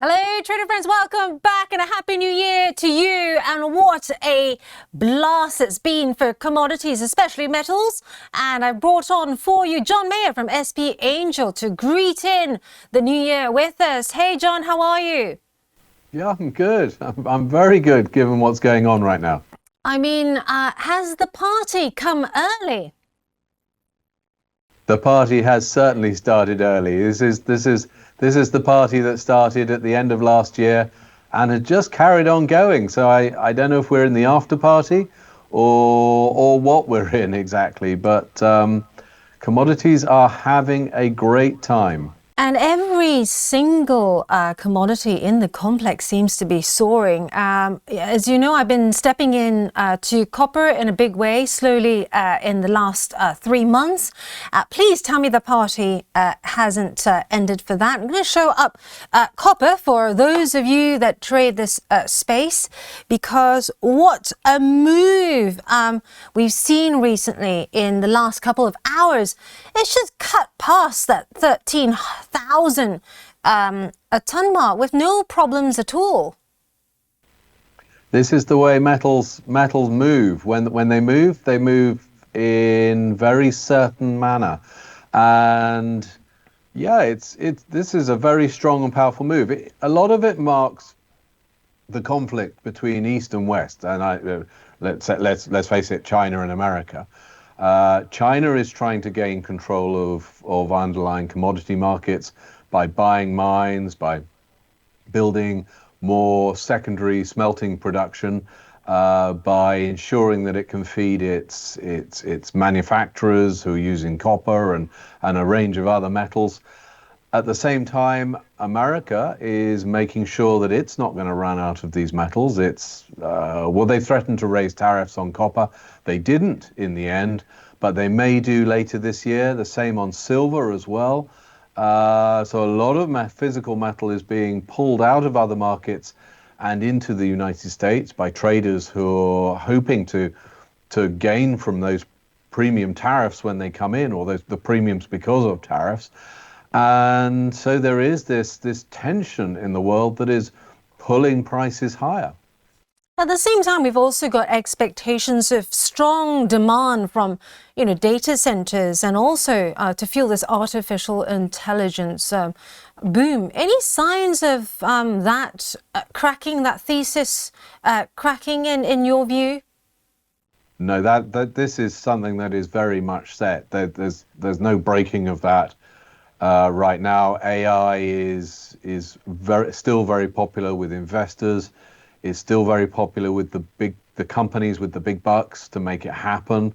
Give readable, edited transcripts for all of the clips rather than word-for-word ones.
Hello, trader friends. Welcome back and a happy new year to you. And what a blast it's been for commodities, especially metals. And I brought on for you John Meyer from SP Angel to greet in the new year with us. Hey, John, how are you? Yeah, I'm good. I'm very good given what's going on right now. I mean, has the party come early? The party has certainly started early. This is the party that started at the end of last year and had just carried on going. So I don't know if we're in the after party or what we're in exactly, but commodities are having a great time. And every single commodity in the complex seems to be soaring. As you know, I've been stepping in to copper in a big way, slowly in the last 3 months. Please tell me the party hasn't ended for that. I'm going to show up copper for those of you that trade this space, because what a move we've seen recently in the last couple of hours. It's just cut past that 13,000 a ton mark with no problems at all. This is the way metals move. When they move in very certain manner, and yeah, this is a very strong and powerful move. A lot of it marks the conflict between East and West, and let's face it, China and America. China is trying to gain control of underlying commodity markets by buying mines, by building more secondary smelting production, by ensuring that it can feed its manufacturers who are using copper and a range of other metals. At the same time, America is making sure that it's not going to run out of these metals. They threatened to raise tariffs on copper. They didn't in the end, but they may do later this year. The same on silver as well. So a lot of physical metal is being pulled out of other markets and into the United States by traders who are hoping to gain from those premium tariffs when they come in, or the premiums because of tariffs. And so there is this tension in the world that is pulling prices higher. At the same time, we've also got expectations of strong demand from, data centers, and also to fuel this artificial intelligence boom. Any signs of that cracking, that thesis cracking in your view? No, that this is something that is very much set. There's no breaking of that. Right now, AI is still very popular with investors. It's still very popular with the companies with the big bucks to make it happen.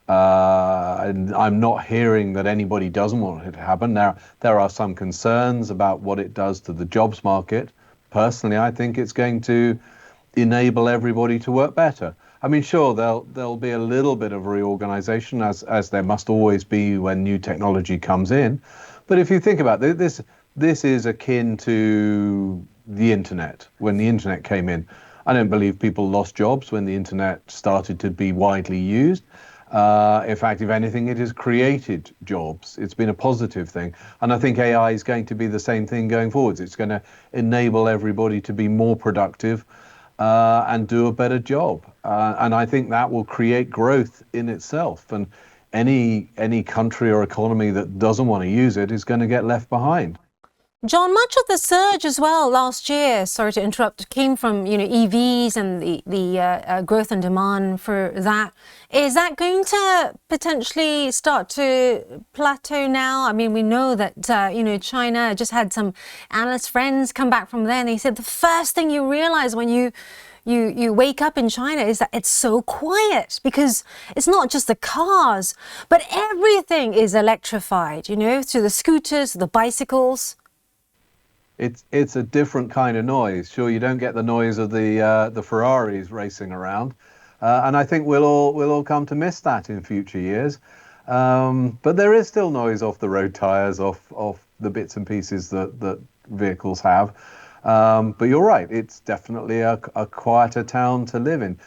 And I'm not hearing that anybody doesn't want it to happen. Now, there are some concerns about what it does to the jobs market. Personally, I think it's going to enable everybody to work better. I mean, sure, there'll be a little bit of reorganization, as there must always be when new technology comes in. But if you think about it, this is akin to the internet. When the internet came in, I don't believe people lost jobs when the internet started to be widely used. In fact, if anything, it has created jobs. It's been a positive thing. And I think AI is going to be the same thing going forwards. It's going to enable everybody to be more productive and do a better job. And I think that will create growth in itself. And any country or economy that doesn't want to use it is going to get left behind. John, much of the surge as well last year, sorry to interrupt, came from EVs and the growth and demand for that. Is that going to potentially start to plateau now? I mean, we know that China just had some analyst friends come back from there, and they said the first thing you realize when you wake up in China is that it's so quiet, because it's not just the cars, but everything is electrified, through the scooters, the bicycles. It's a different kind of noise. Sure, you don't get the noise of the Ferraris racing around, and I think we'll all come to miss that in future years. But there is still noise off the road tires, off the bits and pieces that vehicles have. But you're right, it's definitely a quieter town to live in.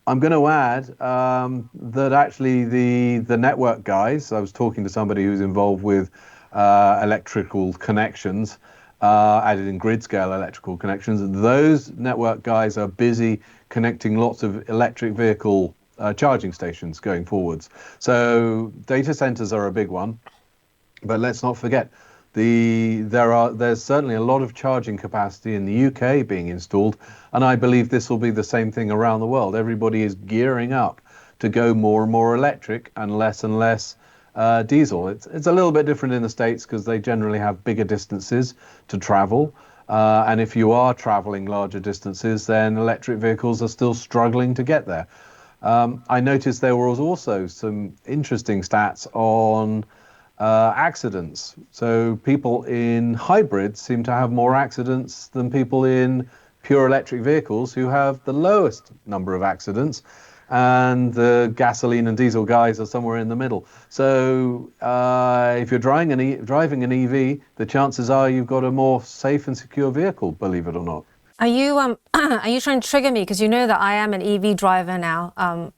I'm going to add that actually the network guys, I was talking to somebody who's involved with electrical connections, added in grid scale electrical connections. Those network guys are busy connecting lots of electric vehicle charging stations going forwards. So data centers are a big one, but let's not forget there's certainly a lot of charging capacity in the UK being installed, and I believe this will be the same thing around the world. Everybody is gearing up to go more and more electric and less diesel. It's a little bit different in the States because they generally have bigger distances to travel. And if you are traveling larger distances, then electric vehicles are still struggling to get there. I noticed there was also some interesting stats on accidents. So people in hybrids seem to have more accidents than people in pure electric vehicles, who have the lowest number of accidents. And the gasoline and diesel guys are somewhere in the middle. So if you're driving an EV, the chances are you've got a more safe and secure vehicle, believe it or not. Are you are you trying to trigger me? Because you know that I am an EV driver now.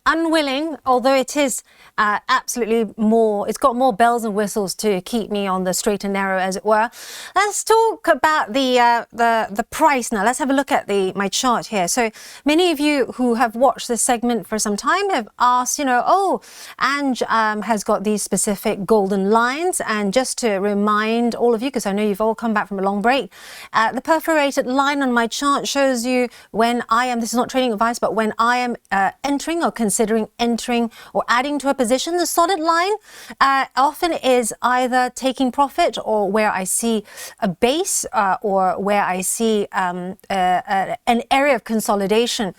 Unwilling, although it is absolutely more, it's got more bells and whistles to keep me on the straight and narrow, as it were. Let's talk about the price now. Let's have a look at my chart here. So many of you who have watched this segment for some time have asked, oh, Ange has got these specific golden lines. And just to remind all of you, because I know you've all come back from a long break, the perforated line on my chart shows you when this is not trading advice, but when I am entering or considering entering or adding to a position. The solid line often is either taking profit, or where I see a base, or where I see an area of consolidation.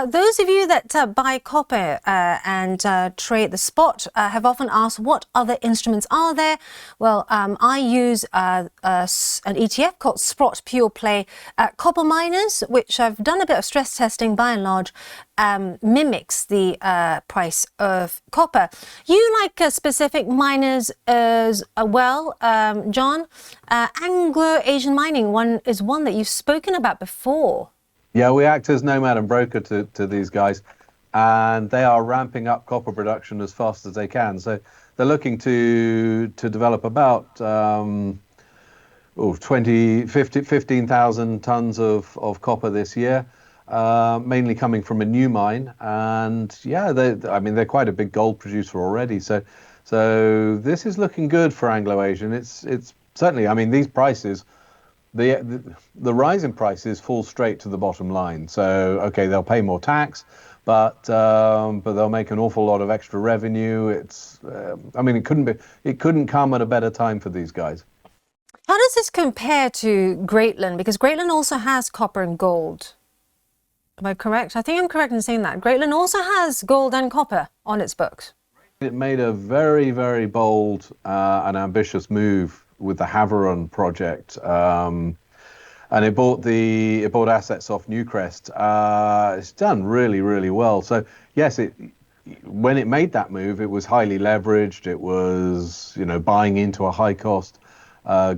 Those of you that buy copper and trade the spot have often asked, what other instruments are there? Well, I use an ETF called Sprott Pure Play Copper Miners, which I've done a bit of stress testing, by and large, mimics the price of copper. You like specific miners as well, John. Anglo-Asian mining is one that you've spoken about before. Yeah, we act as nomad and broker to these guys, and they are ramping up copper production as fast as they can. So they're looking to develop about 15,000 tons of copper this year, mainly coming from a new mine. And yeah, they're quite a big gold producer already. So this is looking good for Anglo-Asian. It's certainly, I mean, these prices, the rise in prices fall straight to the bottom line. So okay, they'll pay more tax, but they'll make an awful lot of extra revenue. I mean, it couldn't come at a better time for these guys. How does this compare to Greatland? Because Greatland also has copper and gold. Am I correct? I think I'm correct in saying that. Greatland also has gold and copper on its books. It made a very, very bold and ambitious move with the Havieron project, and it bought assets off Newcrest. It's done really, really well. So yes, when it made that move, it was highly leveraged. It was buying into a high cost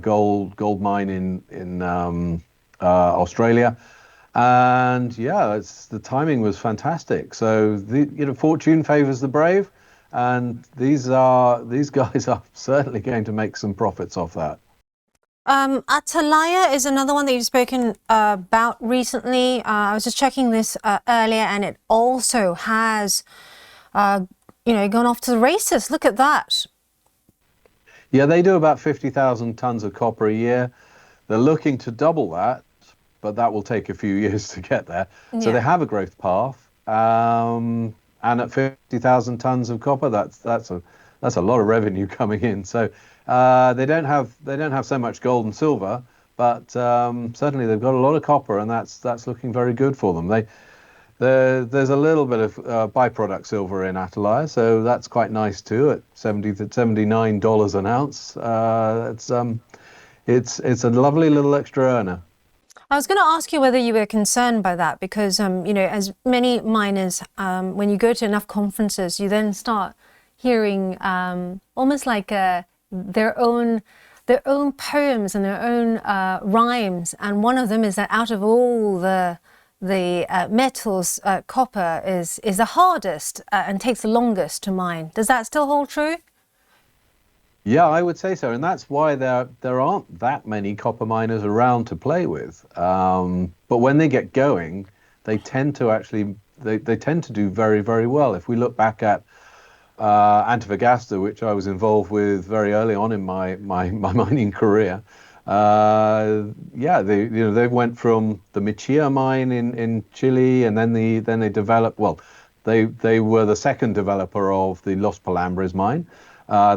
gold mine in Australia, and yeah, the timing was fantastic. So fortune favors the brave, and these guys are certainly going to make some profits off that. Atalaya is another one that you've spoken about recently. I was just checking this earlier, and it also has gone off to the races. Look at that. Yeah, they do about 50,000 tons of copper a year. They're looking to double that, but that will take a few years to get there. Yeah. So they have a growth path, and at 50,000 tons of copper, that's a lot of revenue coming in. So they don't have so much gold and silver, but certainly they've got a lot of copper, and that's looking very good for them. There's a little bit of byproduct silver in Atalaya, so that's quite nice too, at $70 to $79 an ounce. It's a lovely little extra earner. I was going to ask you whether you were concerned by that, because as many miners, when you go to enough conferences, you then start hearing almost like their own poems and their own rhymes, and one of them is that out of all the metals, copper is the hardest and takes the longest to mine. Does that still hold true? Yeah, I would say so, and that's why there aren't that many copper miners around to play with. But when they get going, they tend to actually they tend to do very, very well. If we look back at Antofagasta, which I was involved with very early on in my mining career. Yeah, they went from the Michia mine in Chile, and then they developed. Well, they were the second developer of the Los Pelambres mine.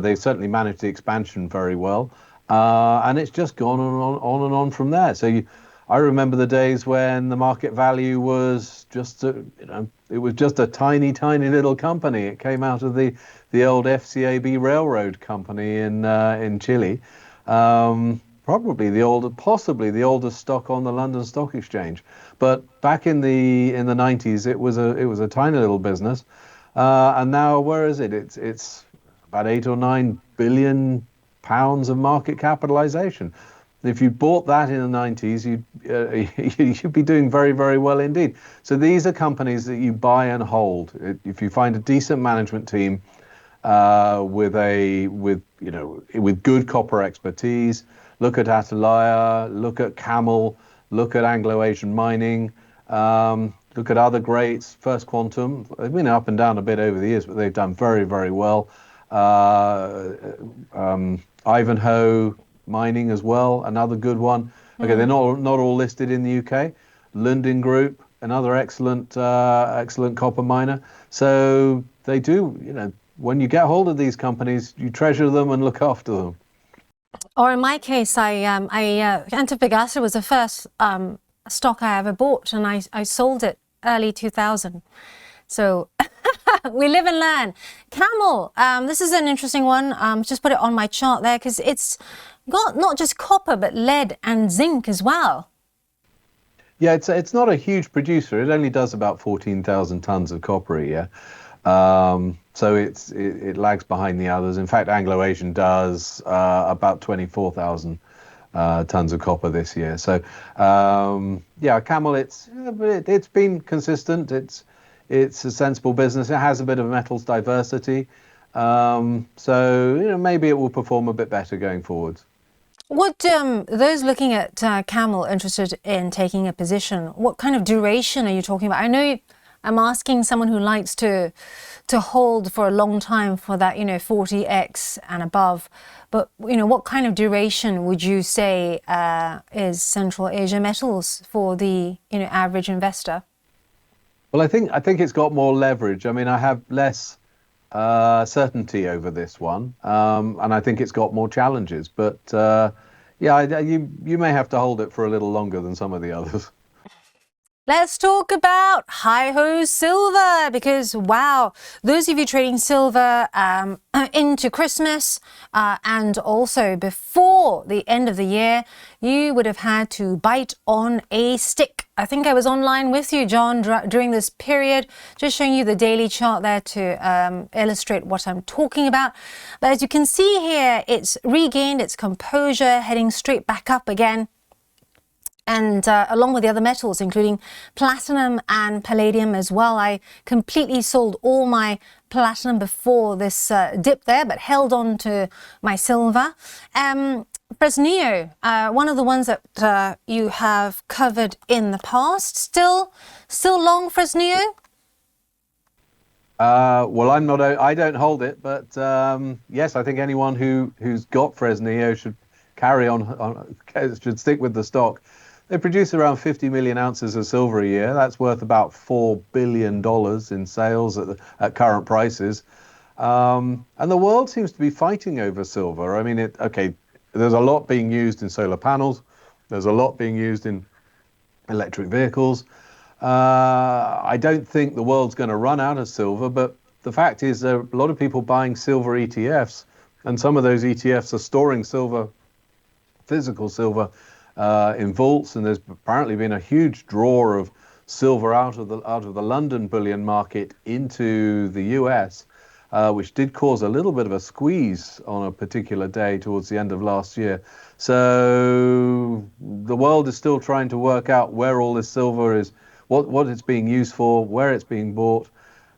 They certainly managed the expansion very well, and it's just gone on and on from there. I remember the days when the market value was just it was just a tiny, tiny little company. It came out of the old FCAB railroad company in Chile. Possibly the oldest stock on the London Stock Exchange. But back in the 90s, it was a tiny little business, and now where is it? It's about 8 or 9 billion pounds of market capitalization. If you bought that in the 90s, you'd be doing very, very well indeed. So these are companies that you buy and hold. If you find a decent management team with good copper expertise, look at Atalaya, look at Camel, look at Anglo-Asian Mining, look at other greats, First Quantum. They've been up and down a bit over the years, but they've done very, very well. Ivanhoe Mining as well, another good one. Okay, they're not all listed in the UK. Lundin Group, another excellent copper miner. So they do, when you get hold of these companies, you treasure them and look after them. Or in my case, Antofagasta was the first stock I ever bought, and I sold it early 2000. So we live and learn. Camel, this is an interesting one. Just put it on my chart there because it's got not just copper, but lead and zinc as well. Yeah, it's not a huge producer. It only does about 14,000 tons of copper a year. So it lags behind the others. In fact, Anglo-Asian does about 24,000 tons of copper this year. So yeah, Camel, it's been consistent. It's a sensible business. It has a bit of metals diversity. So maybe it will perform a bit better going forwards. Would those looking at Camel interested in taking a position, what kind of duration are you talking about? I know I'm asking someone who likes to hold for a long time for that 40x and above, but what kind of duration would you say is Central Asia Metals for the average investor? Well, I think it's got more leverage. I mean, I have less certainty over this one, and I think it's got more challenges. But yeah, you may have to hold it for a little longer than some of the others. Let's talk about hi-ho silver, because wow, those of you trading silver into Christmas and also before the end of the year, you would have had to bite on a stick. I think I was online with you, John, during this period, just showing you the daily chart there to illustrate what I'm talking about. But as you can see here, it's regained its composure, heading straight back up again. And along with the other metals, including platinum and palladium as well. I completely sold all my platinum before this dip there, but held on to my silver. Fresnillo, one of the ones that you have covered in the past. Still long Fresnillo? Well, I don't hold it, but yes, I think anyone who's got Fresnillo should carry on, should stick with the stock. They produce around 50 million ounces of silver a year. That's worth about $4 billion in sales at current prices. And the world seems to be fighting over silver. I mean, there's a lot being used in solar panels. There's a lot being used in electric vehicles. I don't think the world's going to run out of silver, but the fact is there are a lot of people buying silver ETFs, and some of those ETFs are storing silver, physical silver, in vaults, and there's apparently been a huge draw of silver out of the London bullion market into the US, which did cause a little bit of a squeeze on a particular day towards the end of last year. So the world is still trying to work out where all this silver is, what it's being used for, where it's being bought.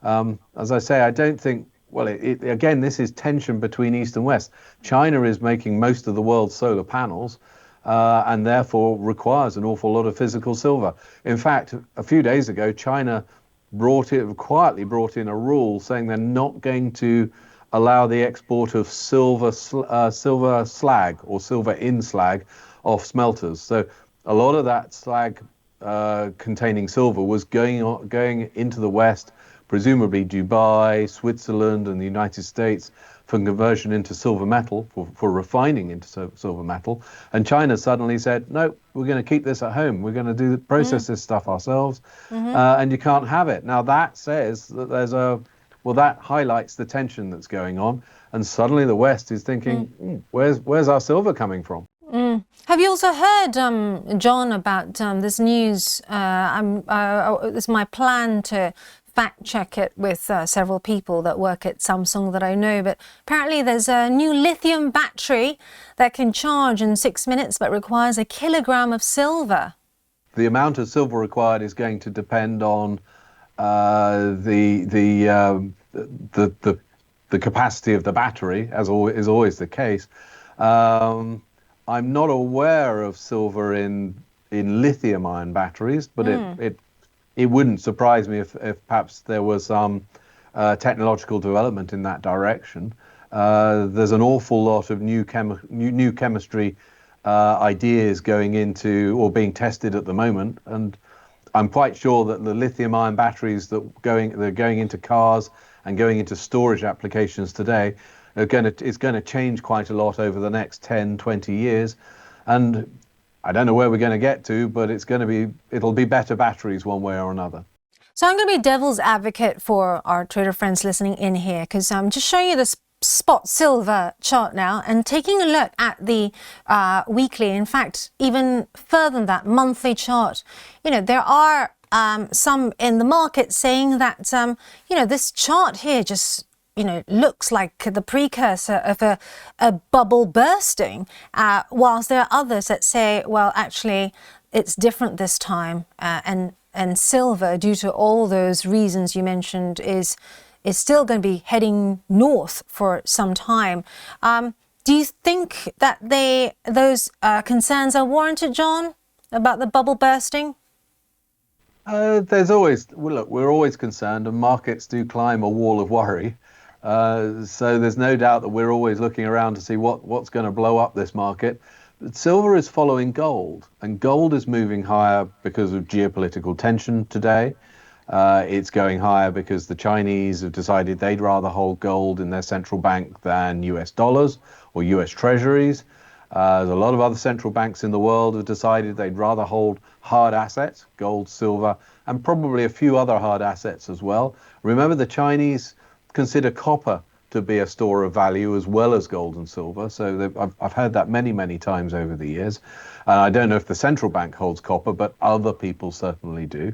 As I say, I don't think well, again, this is tension between East and West. China is making most of the world's solar panels, and therefore requires an awful lot of physical silver. In fact, a few days ago, China quietly brought in a rule saying they're not going to allow the export of silver slag or silver in slag off smelters. So a lot of that slag containing silver was going into the West, presumably Dubai, Switzerland, and the United States, for conversion into silver metal, for refining into silver metal. And China suddenly said, no, we're going to keep this at home. We're going to process this stuff ourselves, and you can't have it. Now that says that that highlights the tension that's going on. And suddenly the West is thinking, where's our silver coming from? Have you also heard, John, about this news? This is my plan to fact check it with several people that work at Samsung that I know, but apparently there's a new lithium battery that can charge in 6 minutes but requires a kilogram of silver. The amount of silver required is going to depend on the capacity of the battery, as is always the case. I'm not aware of silver in lithium-ion batteries, but it wouldn't surprise me if perhaps there was some technological development in that direction. There's an awful lot of new chemistry ideas going into or being tested at the moment, and I'm quite sure that the lithium-ion batteries that are going into cars and going into storage applications today is going to change quite a lot over the next 10, 20 years. And I don't know where we're going to get to, but it'll be better batteries one way or another. So I'm going to be devil's advocate for our trader friends listening in here, because I'm just showing you this spot silver chart now and taking a look at the weekly, in fact, even further than that, monthly chart. There are some in the market saying that, this chart here just looks like the precursor of a bubble bursting, whilst there are others that say, well, actually, it's different this time, and silver, due to all those reasons you mentioned, is still going to be heading north for some time. Do you think that those concerns are warranted, John, about the bubble bursting? We're always concerned, and markets do climb a wall of worry. So there's no doubt that we're always looking around to see what's going to blow up this market. But silver is following gold, and gold is moving higher because of geopolitical tension today. It's going higher because the Chinese have decided they'd rather hold gold in their central bank than US dollars or US treasuries. There's a lot of other central banks in the world have decided they'd rather hold hard assets, gold, silver, and probably a few other hard assets as well. Remember, the Chinese consider copper to be a store of value as well as gold and silver. So I've heard that many, many times over the years. And I don't know if the central bank holds copper, but other people certainly do.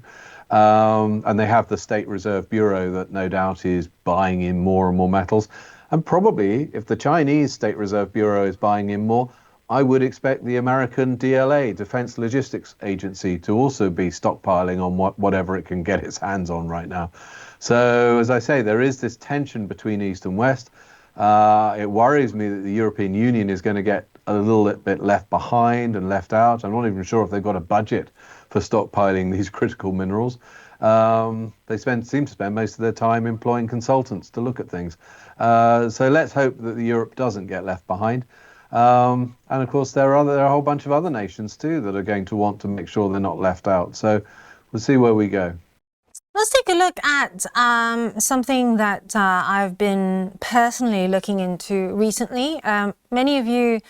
And they have the State Reserve Bureau that no doubt is buying in more and more metals. And probably if the Chinese State Reserve Bureau is buying in more, I would expect the American DLA, Defense Logistics Agency, to also be stockpiling on whatever it can get its hands on right now. So, as I say, there is this tension between East and West. It worries me that the European Union is going to get a little bit left behind and left out. I'm not even sure if they've got a budget for stockpiling these critical minerals. They seem to spend most of their time employing consultants to look at things. So let's hope that Europe doesn't get left behind. And of course, there are a whole bunch of other nations too that are going to want to make sure they're not left out. So we'll see where we go. Let's take a look at something that I've been personally looking into recently. Many of you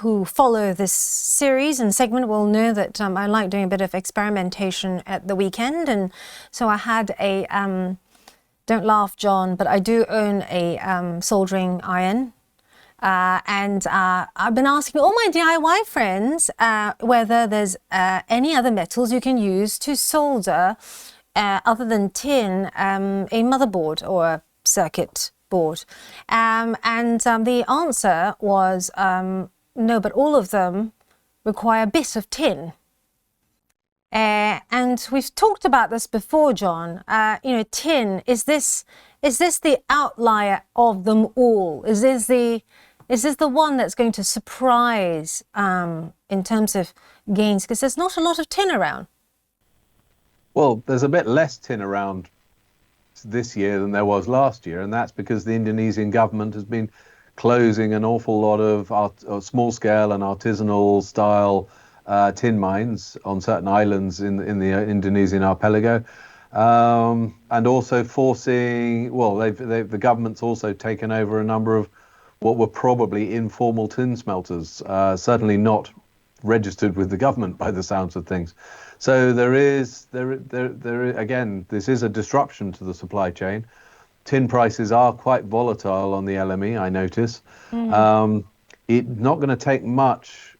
who follow this series and segment will know that I like doing a bit of experimentation at the weekend. And so I had a, don't laugh, John, but I do own a soldering iron. And I've been asking all my DIY friends whether there's any other metals you can use to solder other than tin, a motherboard or a circuit board. And the answer was no, but all of them require a bit of tin. And we've talked about this before, John. Tin, is this the outlier of them all? Is this the one that's going to surprise in terms of gains? Because there's not a lot of tin around. Well, there's a bit less tin around this year than there was last year, and that's because the Indonesian government has been closing an awful lot of small-scale and artisanal-style tin mines on certain islands in the Indonesian archipelago, and also forcing. Well, the government's also taken over a number of what were probably informal tin smelters, certainly not registered with the government by the sounds of things. So there again, this is a disruption to the supply chain. Tin prices are quite volatile on the LME, I notice. It's not going to take much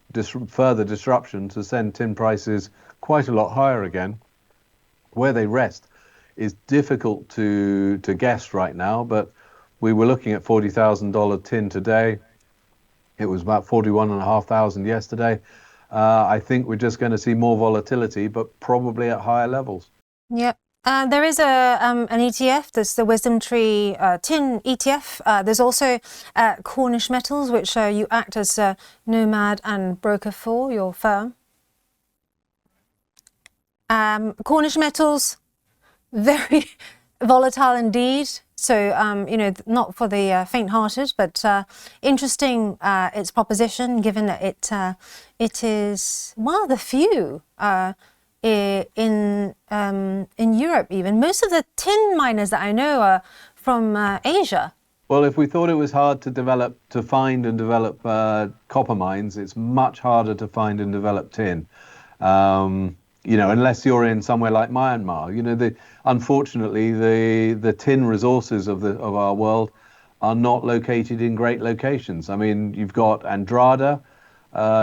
further disruption to send tin prices quite a lot higher again. Where they rest is difficult to guess right now, but we were looking at $40,000 tin today. It was about 41,500 yesterday. I think we're just going to see more volatility, but probably at higher levels. Yep. There is an ETF, there's the Wisdom Tree Tin ETF. There's also Cornish Metals, which you act as nomad and broker for your firm. Cornish Metals, very volatile indeed. So, not for the faint-hearted, but interesting its proposition, given that it is one of the few in Europe even. Most of the tin miners that I know are from Asia. Well, if we thought it was hard to find and develop copper mines, it's much harder to find and develop tin. Unless you're in somewhere like Myanmar. Unfortunately, the tin resources of our world are not located in great locations. I mean, you've got Andrada,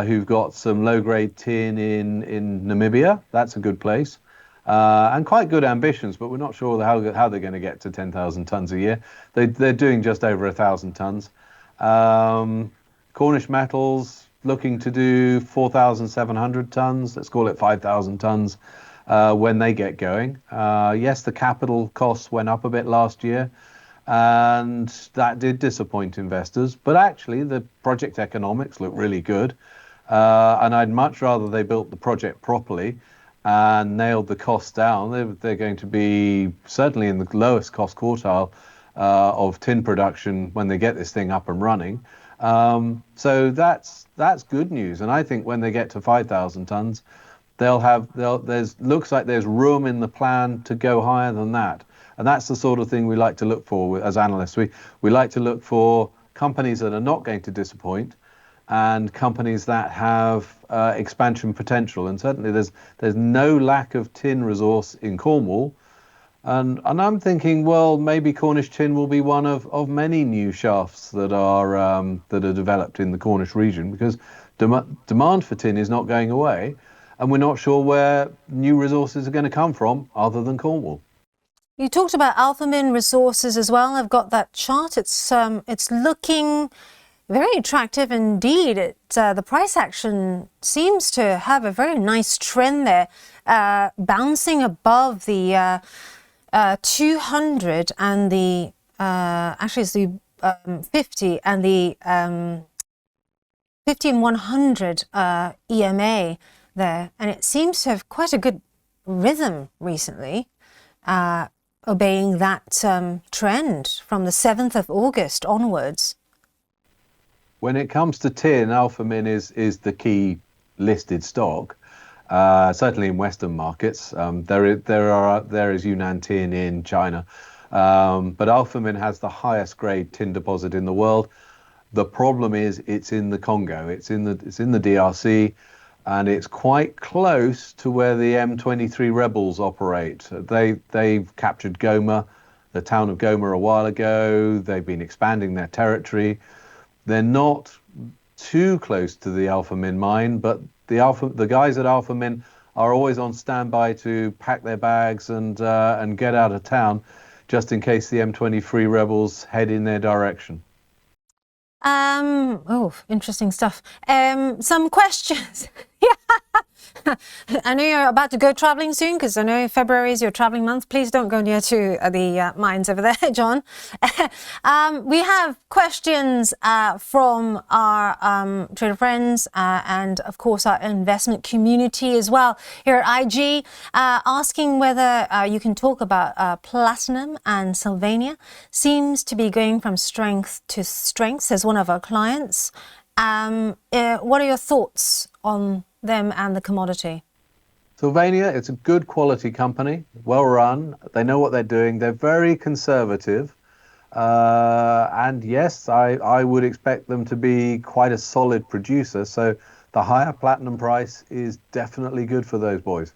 who've got some low-grade tin in Namibia. That's a good place. And quite good ambitions, but we're not sure how they're going to get to 10,000 tons a year. They're doing just over 1,000 tons. Cornish Metals looking to do 4,700 tons. Let's call it 5,000 tons when they get going. Yes, the capital costs went up a bit last year, and that did disappoint investors. But actually, the project economics look really good. And I'd much rather they built the project properly and nailed the costs down. They're going to be certainly in the lowest cost quartile of tin production when they get this thing up and running. So that's good news. And I think when they get to 5,000 tons, looks like there's room in the plan to go higher than that. And that's the sort of thing we like to look for as analysts. We like to look for companies that are not going to disappoint and companies that have expansion potential. And certainly there's no lack of tin resource in Cornwall. And I'm thinking, well, maybe Cornish tin will be one of many new shafts that are developed in the Cornish region, because demand for tin is not going away, and we're not sure where new resources are going to come from other than Cornwall. You talked about Alphamin Resources as well. I've got that chart. It's looking very attractive indeed. The price action seems to have a very nice trend there, bouncing above the 200 and the actually it's the 50 and the 50 and 100 EMA there, and it seems to have quite a good rhythm recently, obeying that trend from the 7th of August onwards. When it comes to tin, Alphamin is the key listed stock. Certainly in Western markets. There is Yunnan tin in China, but Alphamin has the highest grade tin deposit in the world. The problem is it's in the Congo, it's in the DRC, and it's quite close to where the M23 rebels operate. They've captured Goma, the town of Goma, a while ago. They've been expanding their territory. They're not too close to the Alphamin mine, but the guys at Alphamin are always on standby to pack their bags and get out of town, just in case the M23 rebels head in their direction. Oh, interesting stuff. Some questions. Yeah, I know you're about to go traveling soon, because I know February is your traveling month. Please don't go near to the mines over there, John. We have questions from our trader friends and, of course, our investment community as well here at IG, asking whether you can talk about platinum and Sylvania. Seems to be going from strength to strength, says one of our clients. What are your thoughts on them and the commodity? Sylvania, it's a good quality company, well run. They know what they're doing. They're very conservative. And yes, I would expect them to be quite a solid producer. So the higher platinum price is definitely good for those boys.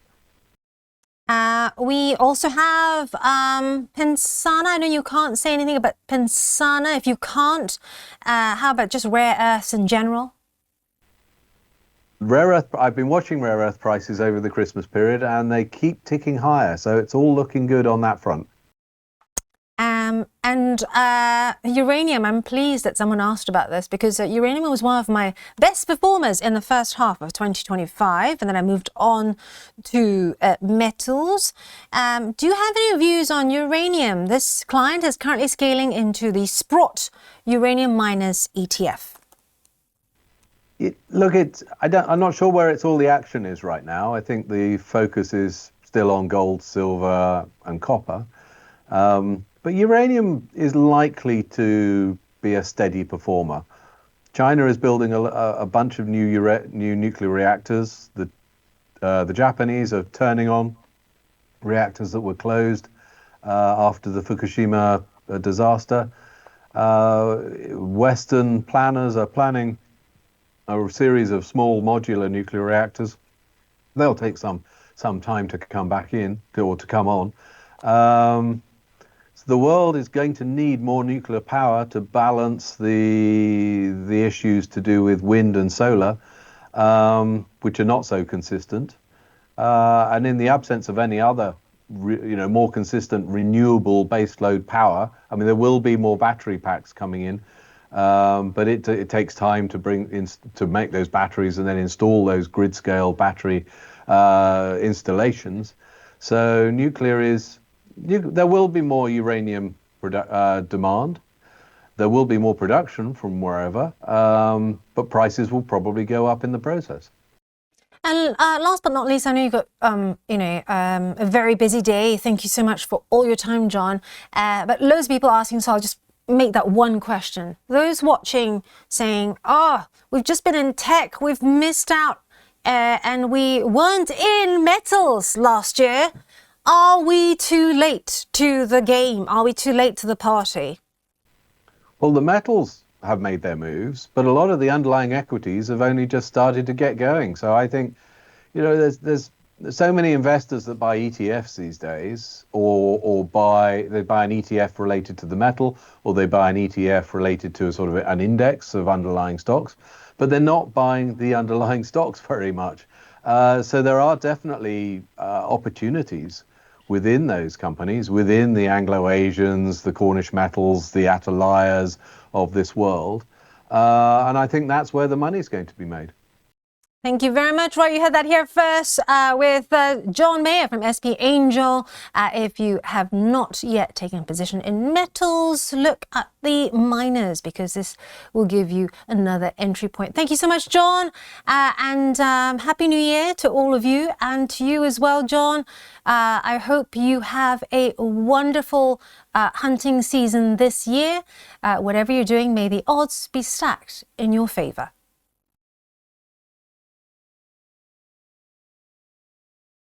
We also have Pensana. I know you can't say anything about Pensana. If you can't, how about just rare earths in general? Rare earth, I've been watching rare earth prices over the Christmas period, and they keep ticking higher. So it's all looking good on that front. And uranium, I'm pleased that someone asked about this, because uranium was one of my best performers in the first half of 2025, and then I moved on to metals. Do you have any views on uranium? This client is currently scaling into the Sprott Uranium Miners ETF. I'm not sure where all the action is right now. I think the focus is still on gold, silver, and copper. But uranium is likely to be a steady performer. China is building a bunch of new nuclear reactors. The Japanese are turning on reactors that were closed after the Fukushima disaster. Western planners are planning a series of small modular nuclear reactors. They'll take some time to come back in or to come on. So the world is going to need more nuclear power to balance the issues to do with wind and solar, which are not so consistent. And in the absence of any other, more consistent renewable baseload power, I mean, there will be more battery packs coming in, but it takes time to make those batteries and then install those grid scale battery installations. So there will be more uranium demand. There will be more production from wherever, but prices will probably go up in the process. And last but not least, I know you've got a very busy day. Thank you so much for all your time, John. But loads of people asking, so I'll just make that one question. Those watching saying, we've just been in tech, we've missed out, and we weren't in metals last year. Are we too late to the game? Are we too late to the party? Well, the metals have made their moves, but a lot of the underlying equities have only just started to get going. So I think, there's so many investors that buy ETFs these days, or they buy an ETF related to the metal, or they buy an ETF related to a sort of an index of underlying stocks, but they're not buying the underlying stocks very much. So there are definitely opportunities within those companies, within the Anglo-Asians, the Cornish Metals, the Atalayas of this world. And I think that's where the money's going to be made. Thank you very much. Right, you heard that here first with John Meyer from SP Angel. If you have not yet taken a position in metals, look at the miners, because this will give you another entry point. Thank you so much, John. And Happy New Year to all of you, and to you as well, John. I hope you have a wonderful hunting season this year. Whatever you're doing, may the odds be stacked in your favor.